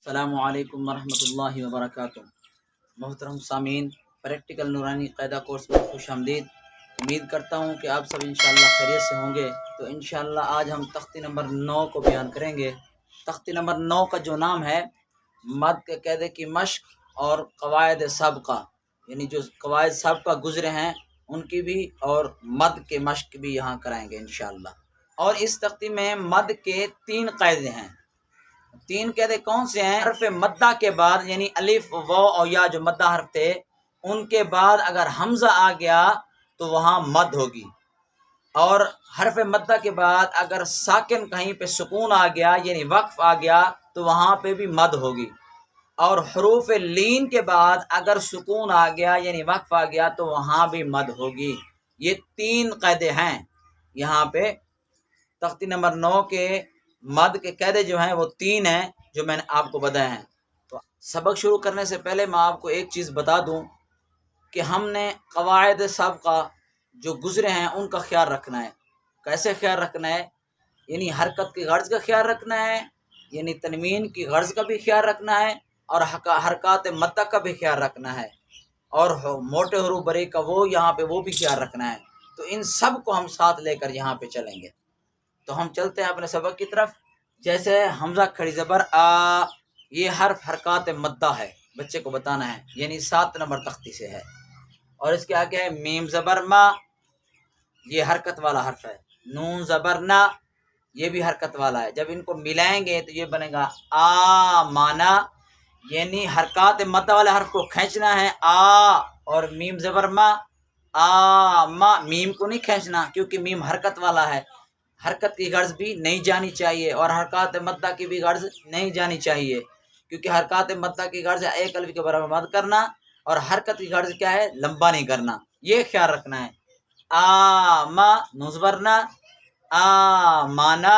السلام علیکم ورحمۃ اللہ وبرکاتہ۔ محترم سامعین، پریکٹیکل نورانی قاعدہ کورس میں خوش آمدید۔ امید کرتا ہوں کہ آپ سب انشاءاللہ خیریت سے ہوں گے۔ تو انشاءاللہ آج ہم تختی نمبر 9 کو بیان کریں گے۔ تختی نمبر 9 کا جو نام ہے مد کے قاعدے کی مشق اور قواعد سابقہ، یعنی جو قواعد سابقہ گزرے ہیں ان کی بھی اور مد کے مشق بھی یہاں کرائیں گے انشاءاللہ۔ اور اس تختی میں مد کے 3 قاعدے ہیں۔ 3 قاعدے کون سے ہیں؟ حرف مدہ کے بعد یعنی الف واو اور یا جو مدہ حرف تھے ان کے بعد اگر حمزہ آ گیا تو وہاں مد ہوگی، اور حرف مدہ کے بعد اگر ساکن کہیں پہ سکون آ گیا یعنی وقف آ گیا تو وہاں پہ بھی مد ہوگی، اور حروف لین کے بعد اگر سکون آ گیا یعنی وقف آ گیا تو وہاں بھی مد ہوگی۔ یہ 3 قاعدے ہیں یہاں پہ تختی نمبر 9 کے مد کے قاعدے جو ہیں وہ 3 ہیں جو میں نے آپ کو بتائے ہیں۔ تو سبق شروع کرنے سے پہلے میں آپ کو ایک چیز بتا دوں کہ ہم نے قواعد سابقہ جو گزرے ہیں ان کا خیال رکھنا ہے۔ کیسے خیال رکھنا ہے؟ یعنی حرکت کی غرض کا خیال رکھنا ہے، یعنی تنوین کی غرض کا بھی خیال رکھنا ہے، اور حرکات مدہ کا بھی خیال رکھنا ہے، اور موٹے حروف بری کا یہاں پہ وہ بھی خیال رکھنا ہے۔ تو ان سب کو ہم ساتھ لے کر یہاں پہ چلیں گے۔ تو ہم چلتے ہیں اپنے سبق کی طرف۔ جیسے حمزہ کھڑی زبر آ، یہ حرف حرکات مدہ ہے، بچے کو بتانا ہے، یعنی 7 نمبر تختی سے ہے۔ اور اس کے آگے ہے میم زبر ما، یہ حرکت والا حرف ہے۔ نون زبر نا، یہ بھی حرکت والا ہے۔ جب ان کو ملائیں گے تو یہ بنے گا آ مانا، یعنی حرکات مدہ والے حرف کو کھینچنا ہے آ، اور میم زبر ما آ ما، میم کو نہیں کھینچنا کیونکہ میم حرکت والا ہے، حرکت کی غرض بھی نہیں جانی چاہیے، اور حرکات مدہ کی بھی غرض نہیں جانی چاہیے، کیونکہ حرکات مدہ کی غرض ہے ایک الف کے برابر مد کرنا، اور حرکت کی غرض کیا ہے؟ لمبا نہیں کرنا۔ یہ خیال رکھنا ہے۔ آ ما نزبرنا آ مانا،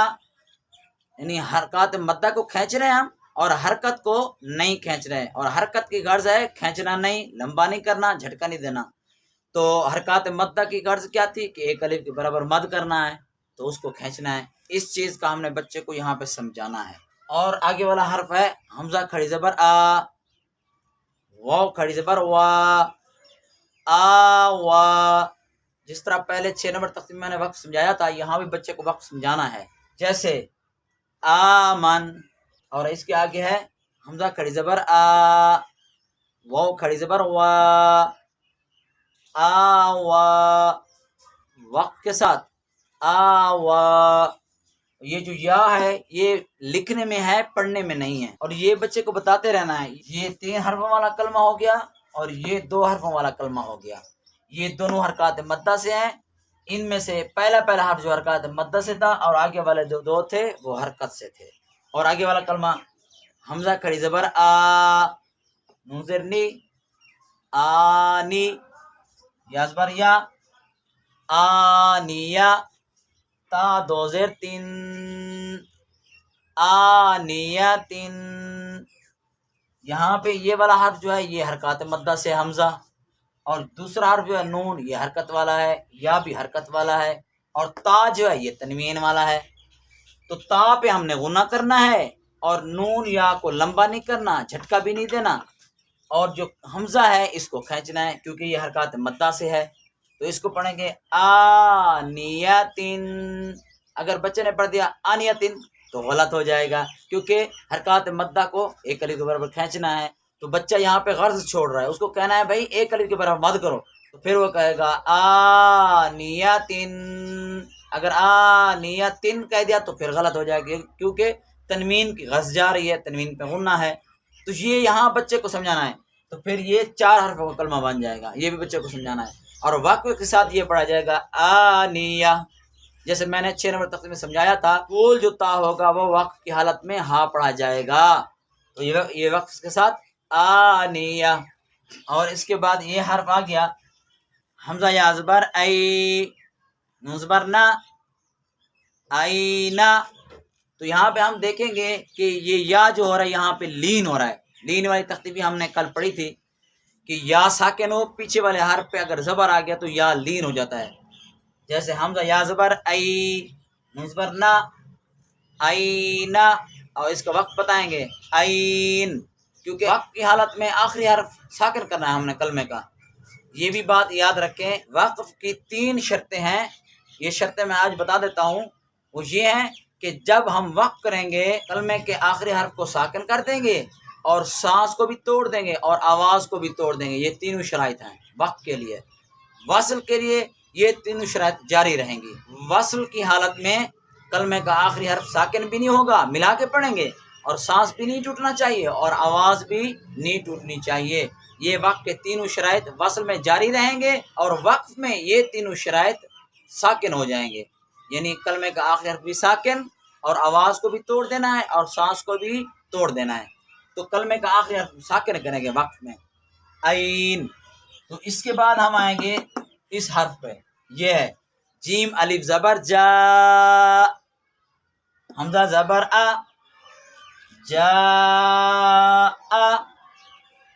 یعنی حرکات مدہ کو کھینچ رہے ہیں ہم اور حرکت کو نہیں کھینچ رہے ہیں، اور حرکت کی غرض ہے کھینچنا نہیں، لمبا نہیں کرنا، جھٹکا نہیں دینا۔ تو حرکات مدہ کی غرض کیا تھی کہ ایک الف کے برابر مد کرنا ہے، تو اس کو کھینچنا ہے۔ اس چیز کا ہم نے بچے کو یہاں پہ سمجھانا ہے۔ اور آگے والا حرف ہے حمزہ کھڑی زبر آ، واو کھڑی زبر وا، آ وا۔ جس طرح پہلے 6 نمبر تختی میں نے وقف سمجھایا تھا، یہاں بھی بچے کو وقف سمجھانا ہے۔ جیسے آمن، اور اس کے آگے ہے حمزہ کھڑی زبر آ، واو کھڑی زبر وا، آ وا، وقت کے ساتھ آوا۔ یہ جو یا ہے یہ لکھنے میں ہے، پڑھنے میں نہیں ہے، اور یہ بچے کو بتاتے رہنا ہے۔ یہ 3 حرفوں والا کلمہ ہو گیا اور یہ 2 حرفوں والا کلمہ ہو گیا۔ یہ دونوں حرکات مدہ سے ہیں۔ ان میں سے پہلا حرف جو حرکات مدہ سے تھا، اور آگے والے جو 2 تھے وہ حرکت سے تھے۔ اور آگے والا کلمہ حمزہ کھڑی زبر آ، نوزرنی آنی، یا زبر یا آنیہ، تا 2 زیر 3 آنیتن۔ یہاں پہ یہ والا حرف جو ہے یہ حرکات مدہ سے حمزہ، اور دوسرا حرف جو ہے نون یہ حرکت والا ہے، یا بھی حرکت والا ہے، اور تا جو ہے یہ تنوین والا ہے۔ تو تا پہ ہم نے غنہ کرنا ہے، اور نون یا کو لمبا نہیں کرنا، جھٹکا بھی نہیں دینا، اور جو حمزہ ہے اس کو کھینچنا ہے کیونکہ یہ حرکات مدہ سے ہے۔ تو اس کو پڑھیں گے آنیتن۔ اگر بچے نے پڑھ دیا آنیتن تو غلط ہو جائے گا، کیونکہ حرکات مدہ کو ایک الف کے برابر کھینچنا ہے۔ تو بچہ یہاں پہ غرض چھوڑ رہا ہے، اس کو کہنا ہے بھائی ایک الف کے برابر مد کرو، تو پھر وہ کہے گا آنیتن۔ اگر آنیتن کہہ دیا تو پھر غلط ہو جائے گا، کیونکہ تنوین کی غرض جا رہی ہے، تنوین پہ غنہ ہے۔ تو یہ یہاں بچے کو سمجھانا ہے، تو پھر یہ 4 حرفوں کا کلمہ بن جائے گا، یہ بھی بچے کو سمجھانا ہے۔ اور وقف کے ساتھ یہ پڑھا جائے گا آنیہ، جیسے میں نے 6 نمبر تختی میں سمجھایا تھا، کول جو تا ہوگا وہ وقف کی حالت میں ہاں پڑھا جائے گا، تو یہ وقف کے ساتھ آنیہ۔ اور اس کے بعد یہ حرف آ گیا حمزہ یا زبر ای، نون زبر نا، اینا۔ تو یہاں پہ ہم دیکھیں گے کہ یہ یا جو ہو رہا ہے یہاں پہ لین ہو رہا ہے۔ لین والی تختی بھی ہم نے کل پڑھی تھی کہ یا ساکن ہو، پیچھے والے حرف پہ اگر زبر آ گیا تو یا لین ہو جاتا ہے۔ جیسے حمزہ یا زبر ای، نون زبر نا، اینا، اور اس کا وقت بتائیں گے عین، کیونکہ وقت کی حالت میں آخری حرف ساکن کرنا ہے ہم نے کلمے کا۔ یہ بھی بات یاد رکھیں، وقف کی 3 شرطیں ہیں، یہ شرطیں میں آج بتا دیتا ہوں۔ وہ یہ ہیں کہ جب ہم وقف کریں گے کلمے کے آخری حرف کو ساکن کر دیں گے اور سانس کو بھی توڑ دیں گے اور آواز کو بھی توڑ دیں گے، یہ تینوں شرائط ہیں وقف کے لیے۔ وصل کے لیے یہ تینوں شرائط جاری رہیں گی۔ وصل کی حالت میں کلمے کا آخری حرف ساکن بھی نہیں ہوگا، ملا کے پڑھیں گے، اور سانس بھی نہیں ٹوٹنا چاہیے اور آواز بھی نہیں ٹوٹنی چاہیے۔ یہ وقف کے تینوں شرائط وصل میں جاری رہیں گے اور وقف میں یہ تینوں شرائط ساکن ہو جائیں گے، یعنی کلمے کا آخری حرف بھی ساکن اور آواز کو بھی توڑ دینا ہے اور سانس کو بھی توڑ دینا ہے۔ تو کلمے کا آخری حرف ساکن کریں گے وقف میں عین۔ تو اس کے بعد ہم آئیں گے اس حرف پہ، یہ ہے جیم الف زبر جا، حمزہ زبر آ، جا آ۔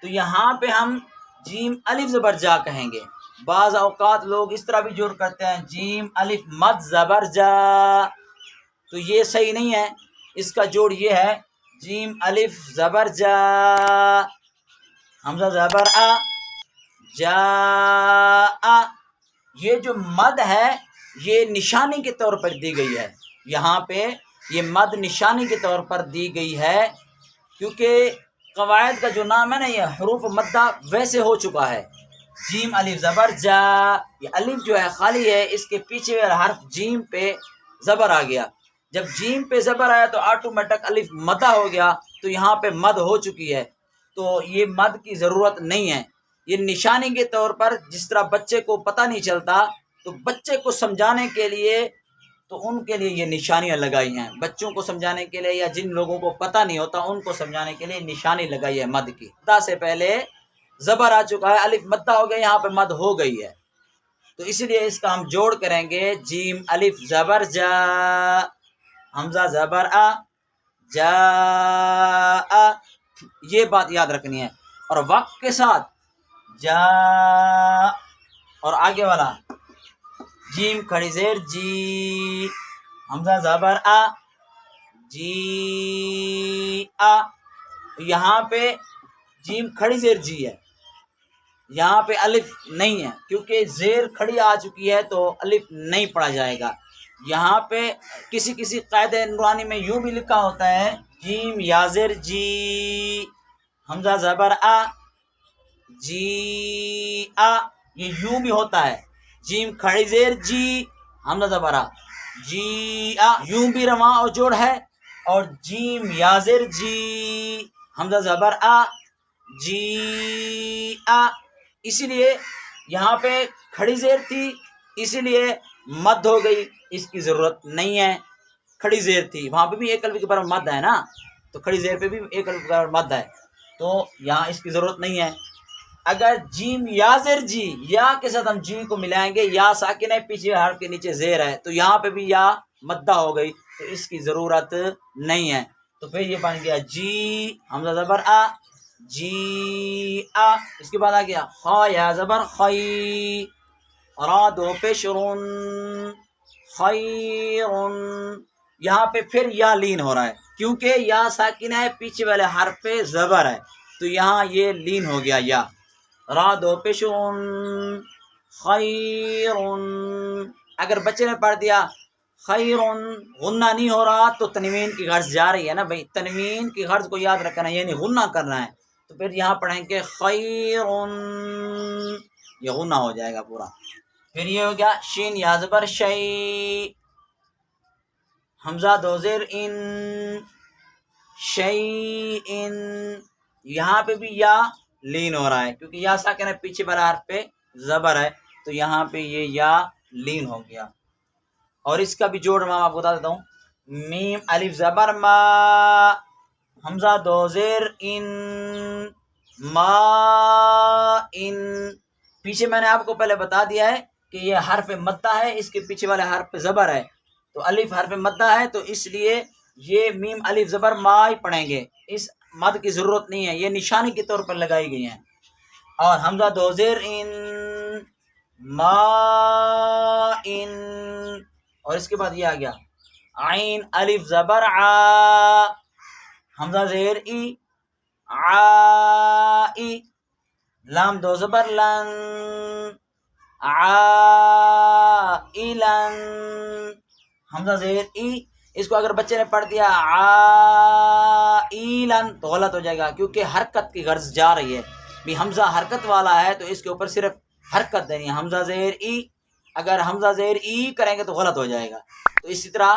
تو یہاں پہ ہم جیم الف زبر جا کہیں گے۔ بعض اوقات لوگ اس طرح بھی جوڑ کرتے ہیں جیم الف مد زبر جا، تو یہ صحیح نہیں ہے۔ اس کا جوڑ یہ ہے جیم الف زبر جا، حمزہ زبر آ، جا آ۔ یہ جو مد ہے یہ نشانی کے طور پر دی گئی ہے، یہاں پہ یہ مد نشانی کے طور پر دی گئی ہے، کیونکہ قواعد کا جو نام ہے نا یہ حروف مدہ ویسے ہو چکا ہے۔ جیم الف زبر جا، یہ الف جو ہے خالی ہے، اس کے پیچھے والا حرف جیم پہ زبر آ گیا۔ جب جیم پہ زبر آیا تو آٹومیٹک الف مدہ ہو گیا، تو یہاں پہ مد ہو چکی ہے، تو یہ مد کی ضرورت نہیں ہے۔ یہ نشانی کے طور پر، جس طرح بچے کو پتہ نہیں چلتا تو بچے کو سمجھانے کے لیے تو ان کے لیے یہ نشانیاں لگائی ہیں، بچوں کو سمجھانے کے لیے یا جن لوگوں کو پتہ نہیں ہوتا ان کو سمجھانے کے لیے نشانی لگائی ہے مد کی۔ مدہ سے پہلے زبر آ چکا ہے، الف مدہ ہو گیا، یہاں پہ مد ہو گئی ہے، تو اسی لیے اس کا ہم جوڑ کریں گے جیم الف زبر جا، حمزہ زبر آ، جا آ۔ یہ بات یاد رکھنی ہے، اور وقت کے ساتھ جا، اور آگے والا جیم کھڑی زیر جی، حمزہ زبر آ، جی آ۔ یہاں پہ جیم کھڑی زیر جی ہے، یہاں پہ الف نہیں ہے، کیونکہ زیر کھڑی آ چکی ہے تو الف نہیں پڑھا جائے گا۔ یہاں پہ کسی قاعدہ نورانی میں یوں بھی لکھا ہوتا ہے جیم یا زیر جی، حمزہ زبر آ، جی آ، یہ یوں بھی ہوتا ہے جیم کھڑی زیر جی، حمزہ زبر آ، جی آ، یوں بھی رواں اور جوڑ ہے، اور جیم یا زیر جی، حمزہ زبر آ، جی آ۔ اسی لیے یہاں پہ کھڑی زیر تھی، اسی لیے مد ہو گئی، اس کی ضرورت نہیں ہے۔ کھڑی زیر تھی، وہاں پہ بھی ایک الف کے برابر مد ہے نا، تو کھڑی زیر پہ بھی ایک الف کے برابر مد ہے، تو یہاں اس کی ضرورت نہیں ہے۔ اگر جیم یا زیر جی، یا کے ساتھ ہم جی کو ملائیں گے، یا ساکن ہے، پیچھے حرف کے نیچے زیر ہے، تو یہاں پہ بھی یا مدہ ہو گئی، تو اس کی ضرورت نہیں ہے۔ تو پھر یہ بن گیا جی، حمزہ زبر آ، جی آ۔ اس کے بعد آ گیا خا یا زبر خی، را دو پیش رن، خیرن۔ یہاں پہ پھر یا لین ہو رہا ہے، کیونکہ یا ساکن ہے، پیچھے والے حرف پہ زبر ہے، تو یہاں یہ لین ہو گیا یا، را دو پیش رن، خیرن۔ اگر بچے نے پڑھ دیا خیرن، غنہ نہیں ہو رہا تو تنوین کی غرض جا رہی ہے نا بھائی، تنوین کی غرض کو یاد رکھنا ہے، یعنی غنہ کرنا ہے، تو پھر یہاں پڑھیں کہ خیرن، یہ غنہ ہو جائے گا پورا۔ پھر یہ ہو گیا شین یا زبر شی، حمزہ دو زیر ان، شی ان۔ یہاں پہ بھی یا لین ہو رہا ہے، کیونکہ یا ساکن ہے، پیچھے والا حرف پہ زبر ہے، تو یہاں پہ یہ یا لین ہو گیا۔ اور اس کا بھی جوڑ میں آپ کو بتا دیتا ہوں، میم الف زبر ما، حمزہ دو زیر ان، ما ان۔ پیچھے میں نے آپ کو پہلے بتا دیا ہے کہ یہ حرف مدہ ہے، اس کے پیچھے والے حرف پہ زبر ہے، تو الف حرف مدہ ہے، تو اس لیے یہ میم الف زبر ما ہی پڑھیں گے، اس مد کی ضرورت نہیں ہے، یہ نشانی کے طور پر لگائی گئی ہیں۔ اور حمزہ دو زیر ان، ما ان۔ اور اس کے بعد یہ آ گیا عین الف زبر آ، حمزہ زیر ای، عائی، لام دو زبر لن، عائلن، حمزہ زیر ای، اس کو اگر بچے نے پڑھ دیا عائلن تو غلط ہو جائے گا، کیونکہ حرکت کی غرض جا رہی ہے، بھی حمزہ حرکت والا ہے تو اس کے اوپر صرف حرکت دینی ہے۔ حمزہ زیر ای، اگر حمزہ زیر ای کریں گے تو غلط ہو جائے گا۔ تو اسی طرح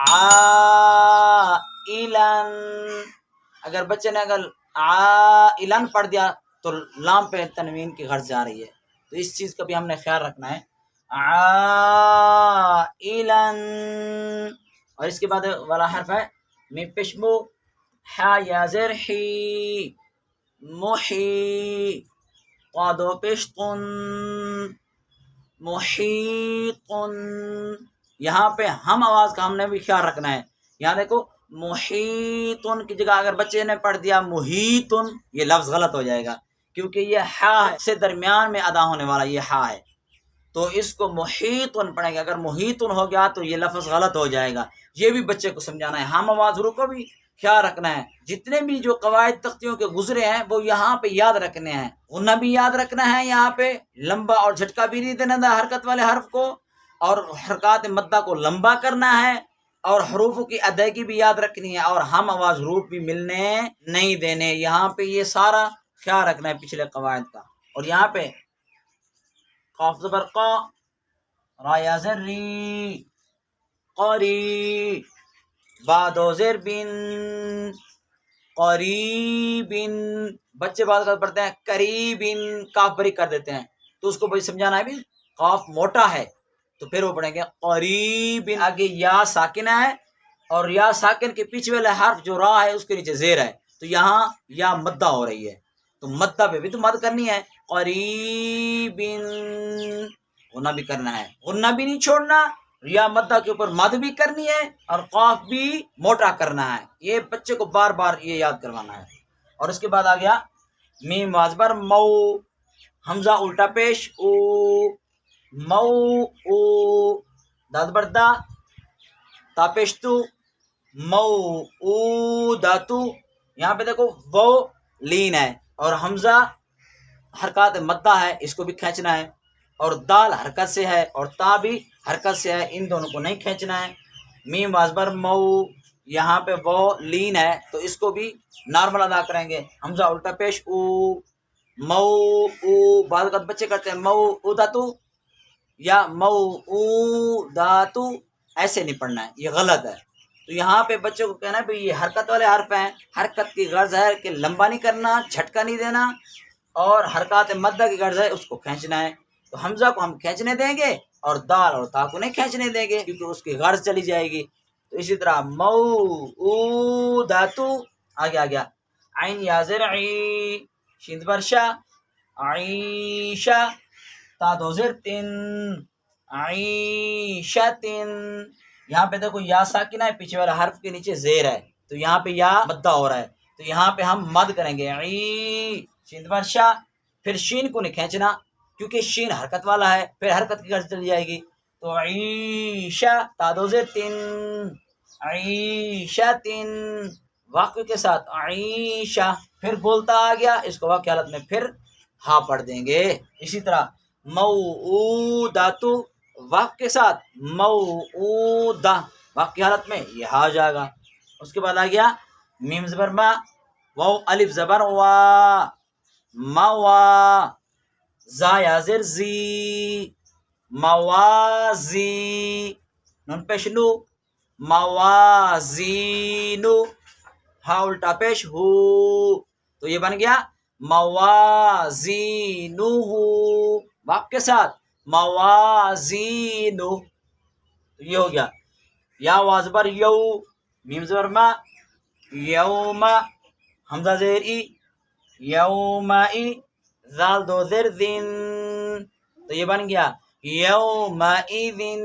عائلن، اگر بچے نے عائلن پڑھ دیا تو لام پہ تنوین کی غرض جا رہی ہے، تو اس چیز کا بھی ہم نے خیال رکھنا ہے۔ عائلن، اور اس کے بعد والا حرف ہے میم پیش مو، حا یا زیر حی، محی، قادو پیش قن، محیطن، یہاں پہ ہم آواز کا ہم نے بھی خیال رکھنا ہے۔ یہاں دیکھو محیطن کی جگہ اگر بچے نے پڑھ دیا محیطن، یہ لفظ غلط ہو جائے گا، کیونکہ یہ ہا سے درمیان میں ادا ہونے والا یہ ہا ہے، تو اس کو محیطن پڑھیں گے۔ اگر محیطن ہو گیا تو یہ لفظ غلط ہو جائے گا، یہ بھی بچے کو سمجھانا ہے۔ ہم آواز حروف کو بھی خیال رکھنا ہے، جتنے بھی جو قواعد تختیوں کے گزرے ہیں وہ یہاں پہ یاد رکھنے ہیں۔ غنہ بھی یاد رکھنا ہے، یہاں پہ لمبا اور جھٹکا بھی نہیں دینا ہے حرکت والے حرف کو، اور حرکات مدہ کو لمبا کرنا ہے، اور حروفوں کی ادائیگی بھی یاد رکھنی ہے، اور ہم آواز حروف بھی ملنے نہیں دینے۔ یہاں پہ یہ سارا خیال رکھنا ہے پچھلے قواعد کا۔ اور یہاں پہ قاف زبر قا، را یا زر ری، قری، با دو زیر بن، قریبن، بچے بعض اوقات پڑھتے ہیں قریبن، کاف بری کر دیتے ہیں، تو اس کو بھائی سمجھانا ہے بھی قاف موٹا ہے تو پھر وہ پڑھیں گے قریبن۔ آگے یا ساکنہ ہے، اور یا ساکن کے پیچھے والا حرف جو را ہے اس کے نیچے زیر ہے، تو یہاں یا مدہ ہو رہی ہے، تو مدہ پہ بھی تو مد کرنی ہے، قریبن، غنہ بھی کرنا ہے، غنہ بھی نہیں چھوڑنا، یا مدہ کے اوپر مد بھی کرنی ہے، اور قاف بھی موٹا کرنا ہے۔ یہ بچے کو بار بار یہ یاد کروانا ہے۔ اور اس کے بعد آ گیا میم وازبر مو، حمزہ الٹا پیش او، مو او، داد بردا، تا پیش تو، مو او داتو، یہاں پہ دیکھو وہ لین ہے، اور حمزہ حرکات مدہ ہے، اس کو بھی کھینچنا ہے، اور دال حرکت سے ہے، اور تا بھی حرکت سے ہے، ان دونوں کو نہیں کھینچنا ہے۔ میم وازبر مو، یہاں پہ وہ لین ہے تو اس کو بھی نارمل ادا کریں گے، حمزہ الٹا پیش او، مو او، بعض اوقات بچے کرتے ہیں مو او داتو یا مو او داتو، ایسے نہیں پڑھنا ہے، یہ غلط ہے۔ تو یہاں پہ بچوں کو کہنا ہے بھئی یہ حرکت والے حرف ہیں، حرکت کی غرض ہے کہ لمبا نہیں کرنا، جھٹکا نہیں دینا، اور حرکات مدہ کی غرض ہے اس کو کھینچنا ہے، تو حمزہ کو ہم کھینچنے دیں گے اور دال اور تا کو نہیں کھینچنے دیں گے کیونکہ اس کی غرض چلی جائے گی۔ تو اسی طرح مو او داتو، آگے آ گیا عین یا زر عی، شین زبر شا، عیشہ، تا دو زر تن، عیشتن، یہاں پہ دیکھو یا ساکنہ ہے، پیچھے والا حرف کے نیچے زیر ہے، تو یہاں پہ یا مدہ ہو رہا ہے، تو یہاں پہ ہم مد کریں گے، عی، شین زبر شا، پھر شین کو نہیں کھینچنا کیونکہ شین حرکت والا ہے، پھر حرکت کی غرض چلی جائے گی، تو عیشہ، تا دو زیر تن، عیشتن، واقع کے ساتھ عیشہ، پھر بولتا آ گیا، اس کو واقع حالت میں پھر ہا پڑھ دیں گے۔ اسی طرح موعوداتو، واقع کے ساتھ موعودہ، واقع حالت میں یہ ہا جائے گا۔ اس کے بعد آ گیا میم زبر ما، واو الف زبر وا، موا، زا یا زر زی، موازی، نون پیش نو، موازینو، ہا الٹا پیش ہو، تو یہ بن گیا موازینو، واقع کے ساتھ موازینو، تو یہ ہو گیا۔ یا وازبر یو، میم زبر ما، یوم، حمزہ زیر ای، یومئی، ذال دو زر ذن، تو یہ بن گیا یومئذن۔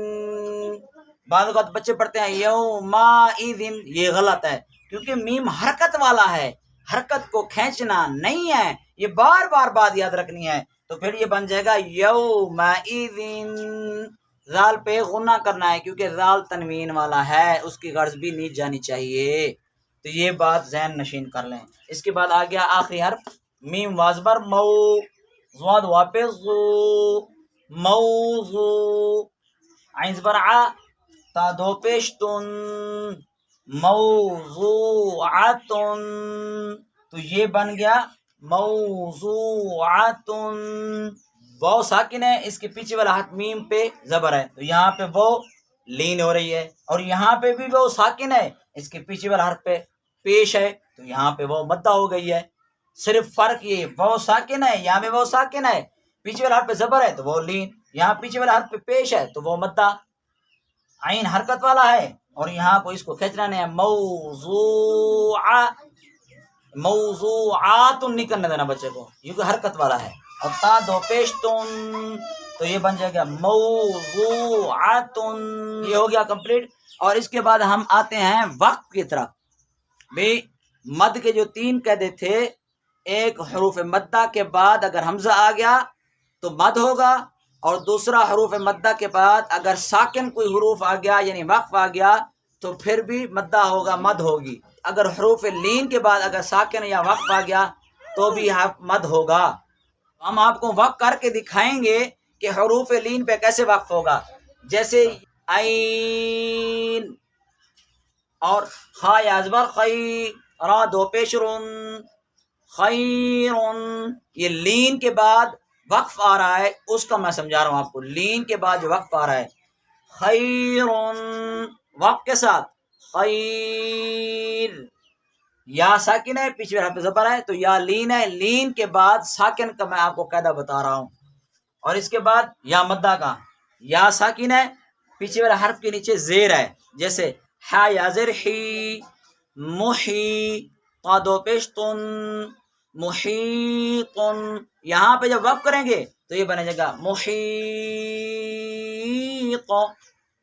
بعض اوقات بچے پڑھتے ہیں یومئذن، یہ غلط ہے کیونکہ میم حرکت والا ہے، حرکت کو کھینچنا نہیں ہے، یہ بار بار بات یاد رکھنی ہے، تو پھر یہ بن جائے گا یومئذن۔ ذال پہ غنہ کرنا ہے کیونکہ ذال تنوین والا ہے، اس کی غرض بھی نہیں جانی چاہیے۔ تو یہ بات ذہن نشین کر لیں۔ اس کے بعد آ گیا آخری حرف میم وازبر مو، زواد واپس زو، موضو، عین زبر ع، تا دو پیش تن، موضوعتن، تو یہ بن گیا موضوعتن۔ واو ساکن ہے، اس کے پیچھے والا حرف میم پہ زبر ہے، تو یہاں پہ وہ لین ہو رہی ہے، اور یہاں پہ بھی وہ ساکن ہے، اس کے پیچھے والا حرف پہ پیش ہے، تو یہاں پہ وہ مدہ ہو گئی ہے۔ صرف فرق یہ وہ ساکن ہے، یہاں پہ وہ ساکن ہے، پیچھے والا حرف پہ زبر ہے تو وہ لین، یہاں پیچھے والا حرف پہ پیش ہے تو وہ مدہ۔ عین حرکت والا ہے اور یہاں کو اس کو کھینچنا نہیں ہے، موضوعات نہیں کرنے دینا بچے کو، یہ کوئی حرکت والا ہے، اور تا دو پیش تن، تو یہ بن جائے گا موضوعات۔ یہ ہو گیا کمپلیٹ۔ اور اس کے بعد ہم آتے ہیں وقت کی طرف۔ بھئی مد کے جو 3 قاعدے تھے، ایک حروف مدہ کے بعد اگر حمزہ آ گیا تو مد ہوگا، اور دوسرا حروف مدہ کے بعد اگر ساکن کوئی حروف آ گیا یعنی وقف آ گیا تو پھر بھی مدہ ہوگا، مد ہوگی۔ اگر حروف لین کے بعد اگر ساکن یا وقف آ گیا تو بھی مد ہوگا۔ ہم آپ کو وقف کر کے دکھائیں گے کہ حروف لین پہ کیسے وقف ہوگا، جیسے عین اور خا یا ازبر خی، را دو پیش رن، خیرن، یہ لین کے بعد وقف آ رہا ہے، اس کا میں سمجھا رہا ہوں آپ کو۔ لین کے بعد جو وقف آ رہا ہے، خیرن وقف کے ساتھ، خیر، یا ساکن ہے، پیچھے حرف زبر ہے تو یا لین ہے، لین کے بعد ساکن کا میں آپ کو قاعدہ بتا رہا ہوں۔ اور اس کے بعد یا مدہ کا، یا ساکن ہے، پیچھے والے حرف کے نیچے زیر ہے، جیسے ہا یا زر ہی، محی، تا دو پیش تن، محیطن، یہاں پہ جب وقف کریں گے تو یہ بنے گا محیط،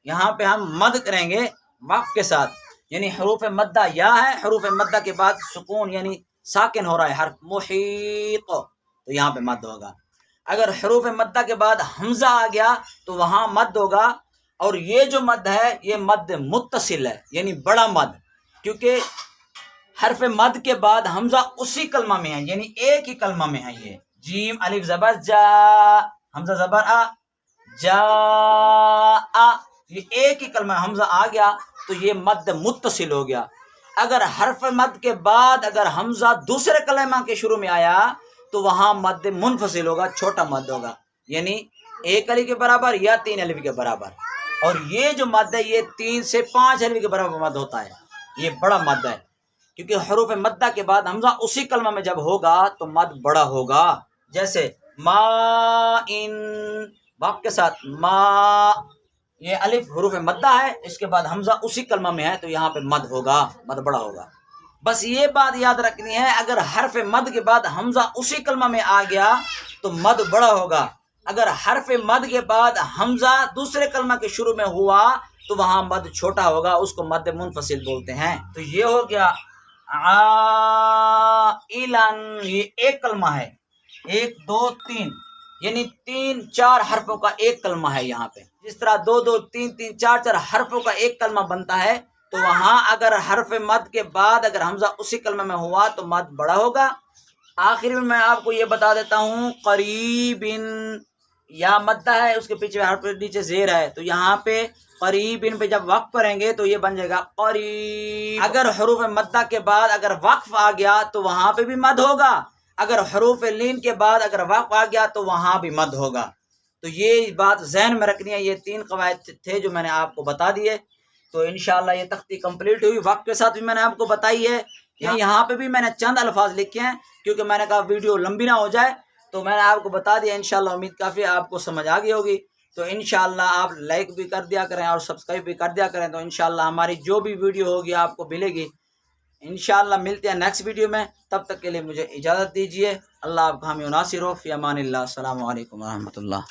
یہاں پہ ہم مد کریں گے وقف کے ساتھ، یعنی حروف مدہ یا ہے، حروف مدہ کے بعد سکون یعنی ساکن ہو رہا ہے حرف محیط، تو یہاں پہ مد ہوگا۔ اگر حروف مدہ کے بعد حمزہ آ گیا تو وہاں مد ہوگا، اور یہ جو مد ہے یہ مد متصل ہے یعنی بڑا مد، کیونکہ حرف مد کے بعد حمزہ اسی کلمہ میں ہے، یعنی ایک ہی کلمہ میں ہے۔ یہ جیم الف زبر جا، حمزہ زبر آ، جا آ، یہ ایک ہی کلمہ ہے، حمزہ آ گیا تو یہ مد متصل ہو گیا۔ اگر حرف مد کے بعد اگر حمزہ دوسرے کلمہ کے شروع میں آیا تو وہاں مد منفصل ہوگا، چھوٹا مد ہوگا، یعنی 1 الف کے برابر یا 3 الف کے برابر، اور یہ جو مد ہے یہ 3 سے 5 الف کے برابر مد ہوتا ہے، یہ بڑا مد ہے، کیونکہ حروف مدہ کے بعد حمزہ اسی کلمہ میں جب ہوگا تو مد بڑا ہوگا۔ جیسے ما ان، وقف کے ساتھ ما، یہ الف حروف مدہ ہے، اس کے بعد حمزہ اسی کلمہ میں ہے تو یہاں پہ مد ہوگا، مد بڑا ہوگا۔ بس یہ بات یاد رکھنی ہے، اگر حرف مد کے بعد حمزہ اسی کلمہ میں آ گیا تو مد بڑا ہوگا، اگر حرف مد کے بعد حمزہ دوسرے کلمہ کے شروع میں ہوا تو وہاں مد چھوٹا ہوگا، اس کو مد منفصل بولتے ہیں۔ تو یہ ہو گیا عائلن، یہ ایک کلمہ ہے، 1 2 3، یعنی 3 4 حرفوں کا ایک کلمہ ہے۔ یہاں پہ جس طرح 2 2 3 3 4 4 حرفوں کا ایک کلمہ بنتا ہے، تو وہاں اگر حرف مد کے بعد اگر حمزہ اسی کلمہ میں ہوا تو مد بڑا ہوگا۔ آخر میں آپ کو یہ بتا دیتا ہوں، قریبن، یا مدہ ہے، اس کے پیچھے حرف نیچے زیر ہے، تو یہاں پہ قریبن پہ جب وقف کریں گے تو یہ بن جائے گا قریب۔ اگر حروف مدہ کے بعد اگر وقف آ گیا تو وہاں پہ بھی مد ہوگا، اگر حروف لین کے بعد اگر وقف آ گیا تو وہاں بھی مد ہوگا۔ تو یہ بات ذہن میں رکھنی ہے، یہ 3 قواعد تھے جو میں نے آپ کو بتا دیے۔ تو انشاءاللہ یہ تختی کمپلیٹ ہوئی، وقت کے ساتھ بھی میں نے آپ کو بتائی ہے۔ یہاں پہ بھی میں نے چند الفاظ لکھے ہیں کیونکہ میں نے کہا ویڈیو لمبی نہ ہو جائے، تو میں نے آپ کو بتا دیا۔ انشاءاللہ امید کافی آپ کو سمجھ آ گئی ہوگی، تو انشاءاللہ آپ لائک بھی کر دیا کریں اور سبسکرائب بھی کر دیا کریں، تو انشاءاللہ ہماری جو بھی ویڈیو ہوگی آپ کو ملے گی۔ انشاءاللہ ملتے ہیں نیکسٹ ویڈیو میں، تب تک کے لیے مجھے اجازت دیجیے۔ اللہ آپ کا حامی و ناصر ہو، فی امان اللہ، السلام علیکم ورحمۃ اللہ۔